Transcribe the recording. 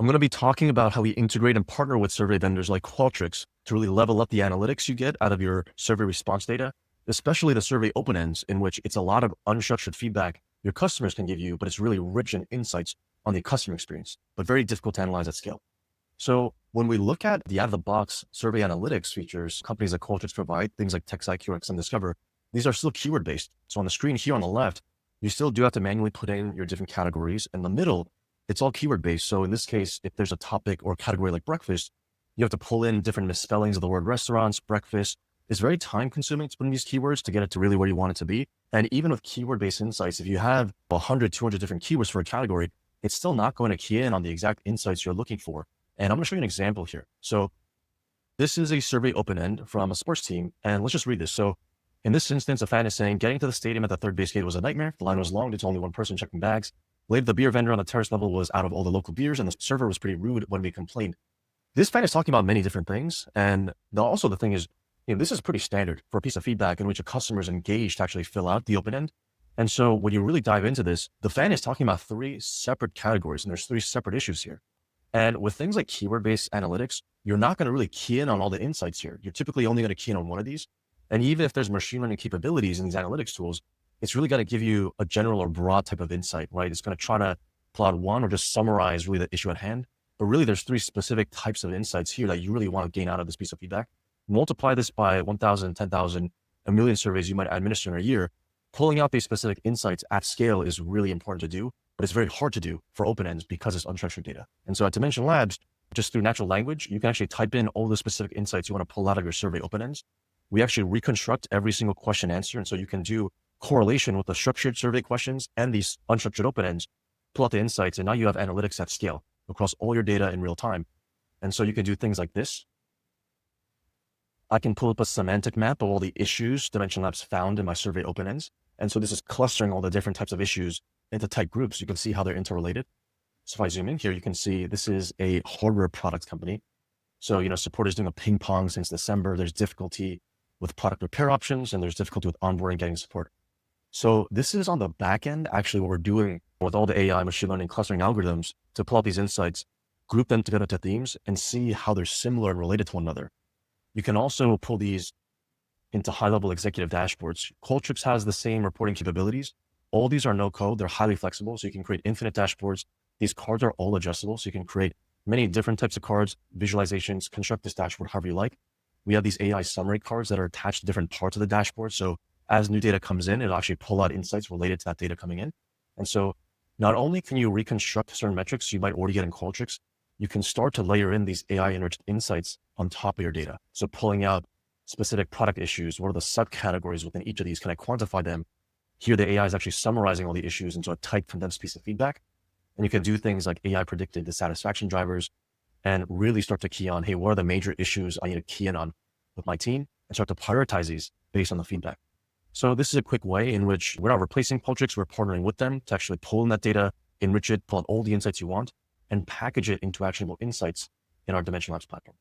I'm going to be talking about how we integrate and partner with survey vendors like Qualtrics to really level up the analytics you get out of your survey response data, especially the survey open ends, in which it's a lot of unstructured feedback your customers can give you, but it's really rich in insights on the customer experience, but very difficult to analyze at scale. So when we look at the out-of-the-box survey analytics features companies like Qualtrics provide, things like TextIQ and XM Discover, these are still keyword-based. So on the screen here on the left, you still do have to manually put in your different categories. In the middle, it's all keyword-based. So in this case, if there's a topic or category like breakfast, you have to pull in different misspellings of the word restaurants, breakfast. It's very time-consuming to put in these keywords to get it to really where you want it to be. And even with keyword-based insights, if you have 100, 200 different keywords for a category, it's still not going to key in on the exact insights you're looking for. And I'm going to show you an example here. So this is a survey open-end from a sports team, and let's just read this. So in this instance, a fan is saying, getting to the stadium at the third base gate was a nightmare. The line was long due to only one person checking bags. Later, the beer vendor on the terrace level was out of all the local beers, and the server was pretty rude when we complained. This fan is talking about many different things. And also the thing is, this is pretty standard for a piece of feedback in which a customer is engaged to actually fill out the open end. And so when you really dive into this, the fan is talking about 3 separate categories, and there's 3 separate issues here. And with things like keyword-based analytics, you're not going to really key in on all the insights here. You're typically only going to key in on one of these. And even if there's machine learning capabilities in these analytics tools, it's really going to give you a general or broad type of insight, right? It's going to try to plot one or just summarize really the issue at hand. But really, there's 3 specific types of insights here that you really want to gain out of this piece of feedback. Multiply this by 1,000, 10,000, a million surveys you might administer in a year. Pulling out these specific insights at scale is really important to do, but it's very hard to do for open ends because it's unstructured data. And so at Dimension Labs, just through natural language, you can actually type in all the specific insights you want to pull out of your survey open ends. We actually reconstruct every single question answer. And so you can do correlation with the structured survey questions and these unstructured open ends, pull out the insights, and now you have analytics at scale across all your data in real time. And so you can do things like this. I can pull up a semantic map of all the issues Dimension Labs found in my survey open ends. And so this is clustering all the different types of issues into tight groups. You can see how they're interrelated. So if I zoom in here, you can see this is a hardware product company. So, support is doing a ping pong since December. There's difficulty with product repair options, and there's difficulty with onboarding, getting support. So this is on the back end, actually what we're doing with all the AI, machine learning, clustering algorithms to pull out these insights, group them together to themes, and see how they're similar and related to one another. You can also pull these into high-level executive dashboards. Qualtrics has the same reporting capabilities. All these are no code. They're highly flexible. So you can create infinite dashboards. These cards are all adjustable. So you can create many different types of cards, visualizations, construct this dashboard however you like. We have these AI summary cards that are attached to different parts of the dashboard. So as new data comes in, it'll actually pull out insights related to that data coming in. And so not only can you reconstruct certain metrics you might already get in Qualtrics, you can start to layer in these AI-enriched insights on top of your data. So pulling out specific product issues, what are the subcategories within each of these? Can I quantify them? Here, the AI is actually summarizing all the issues into a tight, condensed piece of feedback. And you can do things like AI predicted dissatisfaction drivers and really start to key on, hey, what are the major issues I need to key in on with my team, and start to prioritize these based on the feedback. So this is a quick way in which we're not replacing Qualtrics, we're partnering with them to actually pull in that data, enrich it, pull out all the insights you want, and package it into actionable insights in our Dimension Labs platform.